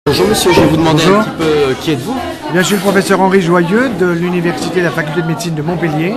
Bonjour monsieur, je vais vous demander un petit peu qui êtes-vous? Je suis le professeur Henri Joyeux de l'Université de la Faculté de médecine de Montpellier,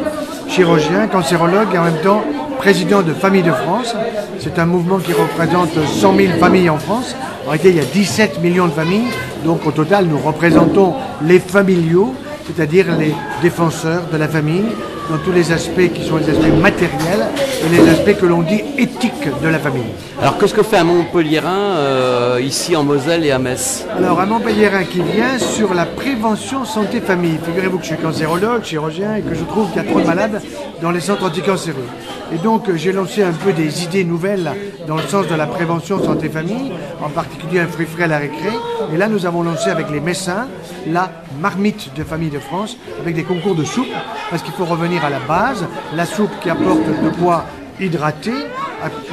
chirurgien, cancérologue et en même temps président de Familles de France. C'est un mouvement qui représente 100 000 familles en France. En réalité, il y a 17 millions de familles, donc au total, nous représentons les familiaux, c'est-à-dire les défenseurs de la famille, dans tous les aspects qui sont les aspects matériels et les aspects que l'on dit éthiques de la famille. Alors qu'est-ce que fait un Montpelliérain ici en Moselle et à Metz? Alors un Montpelliérain qui vient sur la prévention santé-famille. Figurez-vous que je suis cancérologue, chirurgien et que je trouve qu'il y a trop de malades dans les centres anticancéreux. Et donc j'ai lancé un peu des idées nouvelles dans le sens de la prévention santé-famille, en particulier un fruit frais à la récré. Et là nous avons lancé avec les Messins la marmite de Famille de France avec des concours de soupe, parce qu'il faut revenir à la base, la soupe qui apporte de quoi hydrater,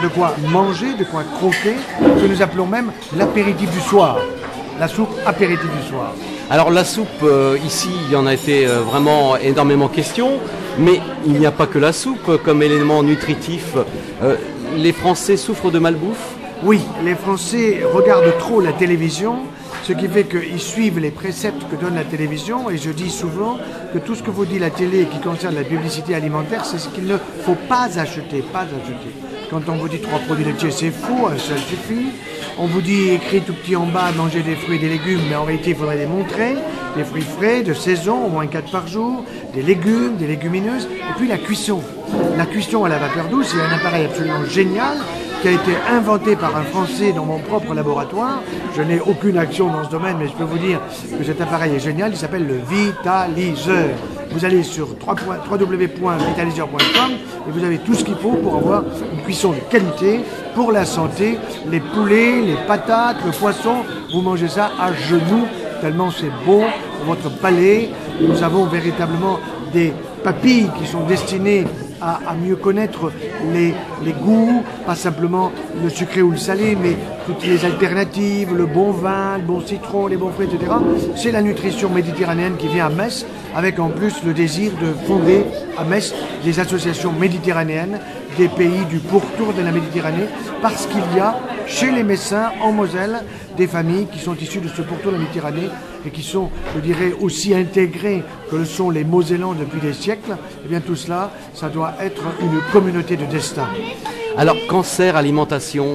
de quoi manger, de quoi croquer, que nous appelons même l'apéritif du soir. La soupe apéritif du soir. Alors la soupe, ici, il y en a été vraiment énormément question, mais il n'y a pas que la soupe comme élément nutritif. Les Français souffrent de malbouffe? Oui, les Français regardent trop la télévision, ce qui fait qu'ils suivent les préceptes que donne la télévision, et je dis souvent que tout ce que vous dit la télé qui concerne la publicité alimentaire, c'est ce qu'il ne faut pas acheter, Quand on vous dit 3 produits laitiers, c'est faux, un seul suffit. On vous dit écrit tout petit en bas, manger des fruits et des légumes, mais en réalité il faudrait les montrer. Des fruits frais, de saison, au moins 4 par jour, des légumes, des légumineuses, et puis la cuisson. La cuisson à la vapeur douce, c'est un appareil absolument génial qui a été inventé par un Français dans mon propre laboratoire. Je n'ai aucune action dans ce domaine, mais je peux vous dire que cet appareil est génial. Il s'appelle le Vitaliseur. Vous allez sur www.vitaliseur.com et vous avez tout ce qu'il faut pour avoir une cuisson de qualité pour la santé. Les poulets, les patates, le poisson, vous mangez ça à genoux, tellement c'est bon pour votre palais. Nous avons véritablement des papilles qui sont destinées à mieux connaître les goûts, pas simplement le sucré ou le salé, mais toutes les alternatives, le bon vin, le bon citron, les bons fruits, etc. C'est la nutrition méditerranéenne qui vient à Metz, avec en plus le désir de fonder à Metz des associations méditerranéennes des pays du pourtour de la Méditerranée, parce qu'il y a chez les Messins, en Moselle, des familles qui sont issues de ce pourtour de la Méditerranée et qui sont, je dirais, aussi intégrées que le sont les Mosellans depuis des siècles. Eh bien tout cela, ça doit être une communauté de destin. Alors cancer, alimentation,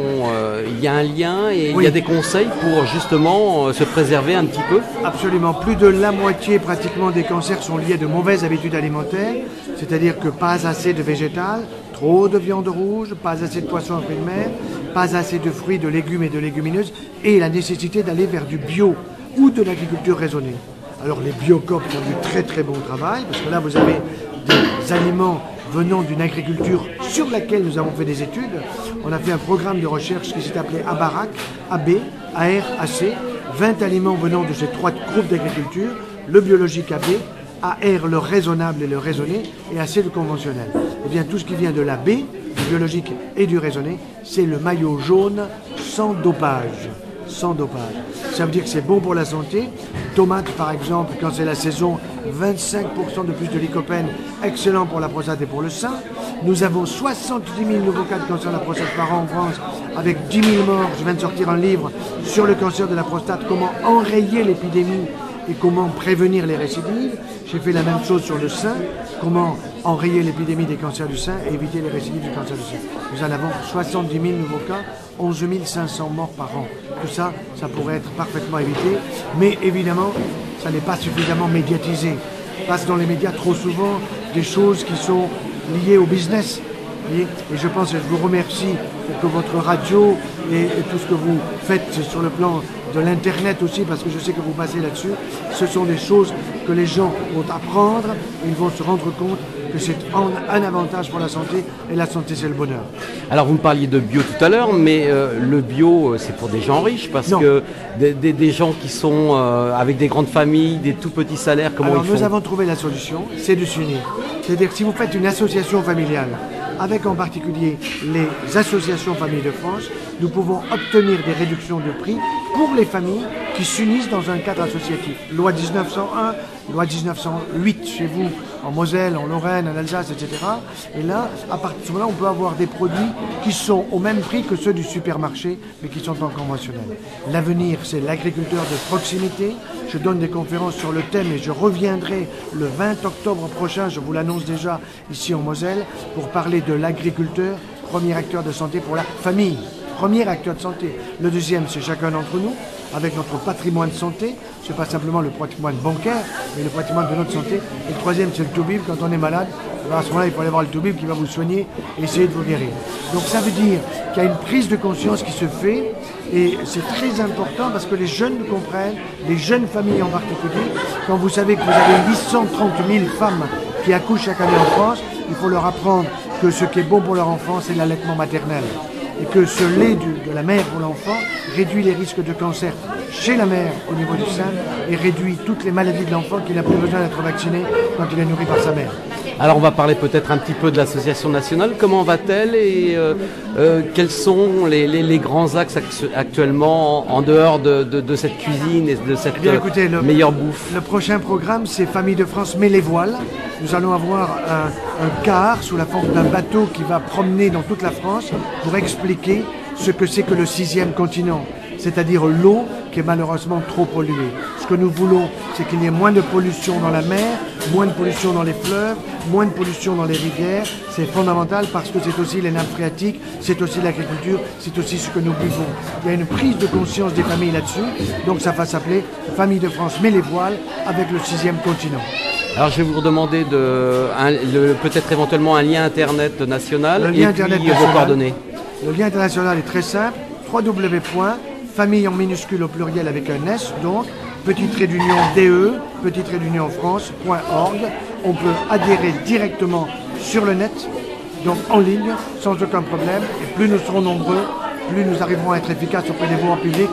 il y a un lien et oui. Il y a des conseils pour justement se préserver un petit peu? Absolument. Plus de la moitié pratiquement des cancers sont liés à de mauvaises habitudes alimentaires, c'est-à-dire que pas assez de végétal, trop de viande rouge, pas assez de poissons en fruits de mer, pas assez de fruits, de légumes et de légumineuses, et la nécessité d'aller vers du bio ou de l'agriculture raisonnée. Alors les Biocoop font du très très bon travail, parce que là vous avez des aliments venant d'une agriculture sur laquelle nous avons fait des études. On a fait un programme de recherche qui s'est appelé ABARAC, AB, AR, AC, 20 aliments venant de ces 3 groupes d'agriculture, le biologique AB, AR le raisonnable et le raisonné, et AC le conventionnel. Eh bien tout ce qui vient de l'AB, du biologique et du raisonné, c'est le maillot jaune sans dopage. Sans dopage. Ça veut dire que c'est bon pour la santé. Tomates par exemple, quand c'est la saison, 25% de plus de lycopène, excellent pour la prostate et pour le sein. Nous avons 70 000 nouveaux cas de cancer de la prostate par an en France, avec 10 000 morts. Je viens de sortir un livre sur le cancer de la prostate, comment enrayer l'épidémie et comment prévenir les récidives. J'ai fait la même chose sur le sein, comment enrayer l'épidémie des cancers du sein et éviter les récidives du cancer du sein. Nous en avons 70 000 nouveaux cas, 11 500 morts par an. Tout ça, ça pourrait être parfaitement évité, mais évidemment, ça n'est pas suffisamment médiatisé. Il passe dans les médias trop souvent des choses qui sont liées au business. Et je pense, et je vous remercie pour que votre radio et tout ce que vous faites sur le plan de l'Internet aussi, parce que je sais que vous passez là-dessus, ce sont des choses que les gens vont apprendre, et ils vont se rendre compte que c'est un avantage pour la santé, et la santé c'est le bonheur. Alors vous me parliez de bio tout à l'heure, mais le bio c'est pour des gens riches, parce non. que des gens qui sont avec des grandes familles, des tout petits salaires, comment Alors, ils font? nous avons trouvé la solution, c'est de s'unir. C'est-à-dire que si vous faites une association familiale, avec en particulier les associations Familles de France, nous pouvons obtenir des réductions de prix pour les familles qui s'unissent dans un cadre associatif. Loi 1901, loi 1908 chez vous en Moselle, en Lorraine, en Alsace, etc. Et là, à partir de ce moment-là, on peut avoir des produits qui sont au même prix que ceux du supermarché, mais qui sont en conventionnel. L'avenir, c'est l'agriculteur de proximité. Je donne des conférences sur le thème et je reviendrai le 20 octobre prochain, je vous l'annonce déjà, ici en Moselle, pour parler de l'agriculteur, premier acteur de santé pour la famille. Premier acteur de santé. Le deuxième, c'est chacun d'entre nous, avec notre patrimoine de santé. Ce n'est pas simplement le patrimoine bancaire, mais le patrimoine de notre santé. Et le troisième, c'est le Toubib. Quand on est malade, à ce moment-là, il faut aller voir le Toubib qui va vous soigner et essayer de vous guérir. Donc ça veut dire qu'il y a une prise de conscience qui se fait et c'est très important parce que les jeunes comprennent, les jeunes familles en particulier. Quand vous savez que vous avez 830 000 femmes qui accouchent chaque année en France, il faut leur apprendre que ce qui est bon pour leur enfant, c'est l'allaitement maternel. Et que ce lait de la mère pour l'enfant réduit les risques de cancer chez la mère au niveau du sein et réduit toutes les maladies de l'enfant qui n'a plus besoin d'être vacciné quand il est nourri par sa mère. Alors on va parler peut-être un petit peu de l'association nationale. Comment va-t-elle et quels sont les grands axes actuellement en dehors de cette cuisine et de cette meilleure bouffe? Le prochain programme, c'est Famille de France met les voiles. Nous allons avoir un car sous la forme d'un bateau qui va promener dans toute la France pour expliquer ce que c'est que le 6e continent, c'est-à-dire l'eau qui est malheureusement trop polluée. Ce que nous voulons, c'est qu'il y ait moins de pollution dans la mer, moins de pollution dans les fleuves, moins de pollution dans les rivières. C'est fondamental parce que c'est aussi les nappes phréatiques, c'est aussi l'agriculture, c'est aussi ce que nous buvons. Il y a une prise de conscience des familles là-dessus, donc ça va s'appeler Famille de France met les voiles avec le 6e continent. Alors je vais vous demander peut-être éventuellement un lien internet national le lien internet puis vos coordonnées. Le lien international est très simple, www.famille en minuscule au pluriel avec un S, donc petite trait d'union DE, petite trait d'union France.org. On peut adhérer directement sur le net, donc en ligne, sans aucun problème. Et plus nous serons nombreux, plus nous arriverons à être efficaces auprès des pouvoirs publics